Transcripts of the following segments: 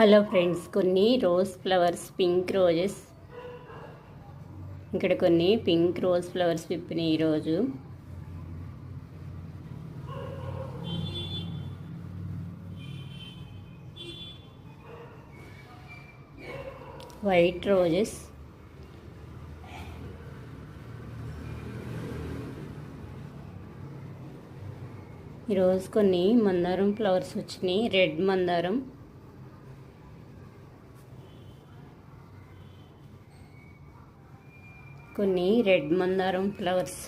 Hello friends, కొన్ని rose flowers, pink roses, ఇక్కడ కొన్ని పింక్ రోజ్ ఫ్లవర్స్ విప్పినాయి ఈరోజు. వైట్ రోజెస్, ఈరోజు కొన్ని మందారం ఫ్లవర్స్ వచ్చినాయి. రెడ్ మందారం, కొన్ని రెడ్ మందారం ఫ్లవర్స్,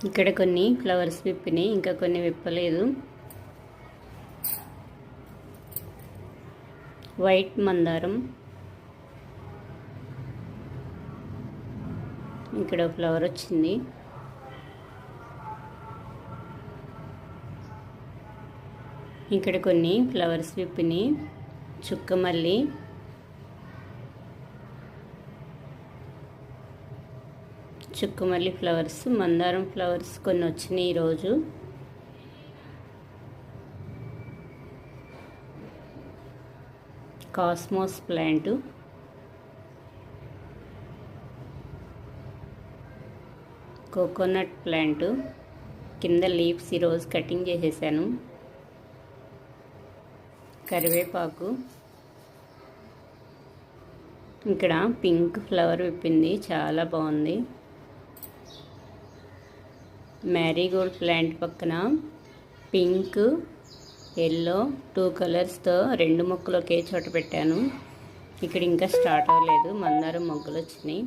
ఇక్కడ కొన్ని ఫ్లవర్స్ విప్పినాయి, ఇంకా కొన్ని విప్పలేదు. వైట్ మందారం, ఇక్కడ ఫ్లవర్ వచ్చింది. ఇక్కడ కొన్ని ఫ్లవర్స్ విప్పినాయి. చుక్కమల్లి, చుక్కమల్లి ఫ్లవర్స్, మందారం ఫ్లవర్స్ కొన్ని వచ్చినాయి ఈరోజు. కాస్మోస్ ప్లాంట్, కోకోనట్ ప్లాంట్, కింద లీవ్స్ ఈరోజు కటింగ్ చేసేసాను. కరివేపాకు, ఇక్కడ పింక్ ఫ్లవర్ విప్పింది, చాలా బాగుంది. మ్యారీగోల్డ్ ప్లాంట్ పక్కన పింక్, ఎల్లో 2 కలర్స్తో 2 మొక్కలు ఒకే చోట పెట్టాను. ఇక్కడ ఇంకా స్టార్ట్ అవ్వలేదు, మందారం మొగ్గలు వచ్చినాయి.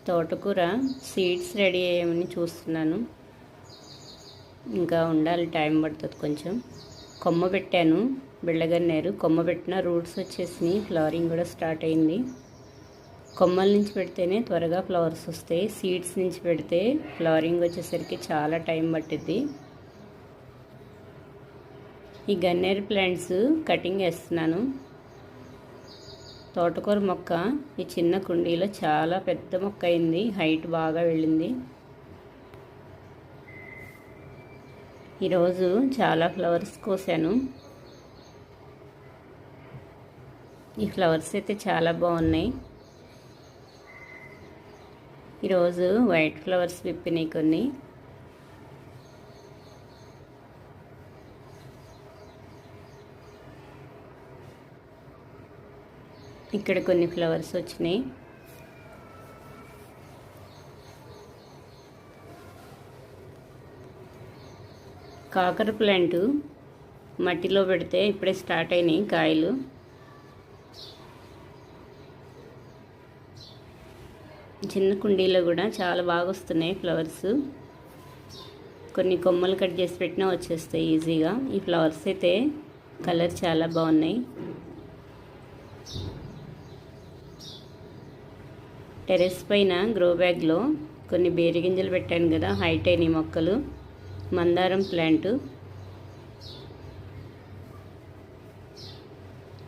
తోటకూర సీడ్స్ రెడీ అయ్యామని చూస్తున్నాను, ఇంకా ఉండాలి, టైం పడుతుంది కొంచెం. కొమ్మ పెట్టాను, బిళ్ళగన్నేరు కొమ్మ పెట్టిన రూట్స్ వచ్చేసినాయి, ఫ్లవరింగ్ కూడా స్టార్ట్ అయింది. కొమ్మల నుంచి పెడితేనే త్వరగా ఫ్లవర్స్ వస్తాయి, సీడ్స్ నుంచి పెడితే ఫ్లవరింగ్ వచ్చేసరికి చాలా టైం పట్టిద్ది. ఈ గన్నేరు ప్లాంట్స్ కటింగ్ వేస్తున్నాను. తోటకూర మొక్క ఈ చిన్న కుండీలో చాలా పెద్ద మొక్క అయింది, హైట్ బాగా వెళ్ళింది. ఈరోజు చాలా ఫ్లవర్స్ కోసాను. ఈ ఫ్లవర్స్ అయితే చాలా బాగున్నాయి. ఈరోజు వైట్ ఫ్లవర్స్ విప్పినాయి కొన్ని. ఇక్కడ కొన్ని ఫ్లవర్స్ వచ్చినాయి. కాకర ప్లాంట్ మట్టిలో పెడితే ఇప్పుడే స్టార్ట్ అయినాయి కాయలు. చిన్న కుండీలో కూడా చాలా బాగా వస్తున్నాయి ఫ్లవర్స్. కొన్ని కొమ్మలు కట్ చేసి పెట్టినా వచ్చేస్తాయి ఈజీగా. ఈ ఫ్లవర్స్ అయితే కలర్ చాలా బాగున్నాయి. టెర్రస్ పైన గ్రో బ్యాగ్లో కొన్ని బేరి గింజలు పెట్టాను కదా, హైట్ అయినాయి మొక్కలు. మందారం ప్లాంట్,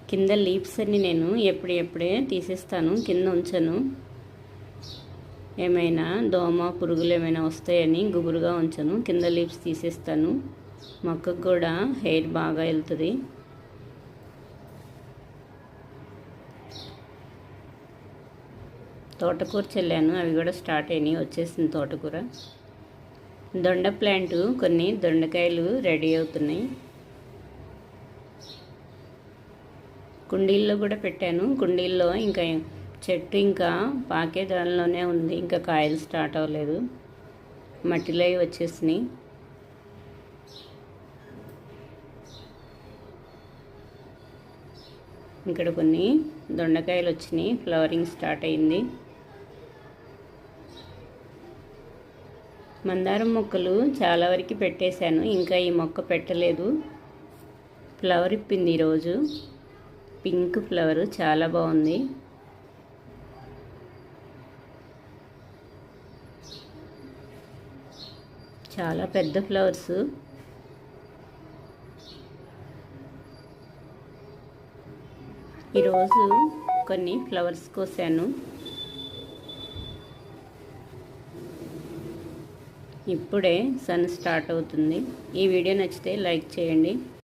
కింద లీవ్స్ అన్ని నేను ఎప్పుడే తీసేస్తాను, కింద ఉంచను. ఏమైనా దోమ పురుగులు ఏమైనా వస్తాయని గుబురుగా ఉంచను, కింద లీవ్స్ తీసేస్తాను. మొక్కకు కూడా హెయిర్ బాగా వెళ్తుంది. తోటకూర చల్లాను, అవి కూడా స్టార్ట్ అయినాయి, వచ్చేసింది తోటకూర. దొండ ప్లాంట్ కొన్ని దొండకాయలు రెడీ అవుతున్నాయి. కుండీల్లో కూడా పెట్టాను, కుండీల్లో ఇంకా చెట్టు ఇంకా పాకే దానిలోనే ఉంది, ఇంకా కాయలు స్టార్ట్ అవ్వలేదు, మట్టిలో వచ్చేసినాయి. ఇక్కడ కొన్ని దొండకాయలు వచ్చినాయి, ఫ్లవరింగ్ స్టార్ట్ అయింది. మందారం మొక్కలు చాలా వరకు పెట్టేశాను, ఇంకా ఈ మొక్క పెట్టలేదు. ఫ్లవర్ ఇప్పింది ఈరోజు, పింక్ ఫ్లవర్ చాలా బాగుంది. చాలా పెద్ద ఫ్లవర్స్. ఈరోజు కొన్ని ఫ్లవర్స్ కోసాను. ఇప్పుడే సన్ స్టార్ట్ అవుతుంది. ఈ వీడియో నచ్చితే లైక్ చేయండి.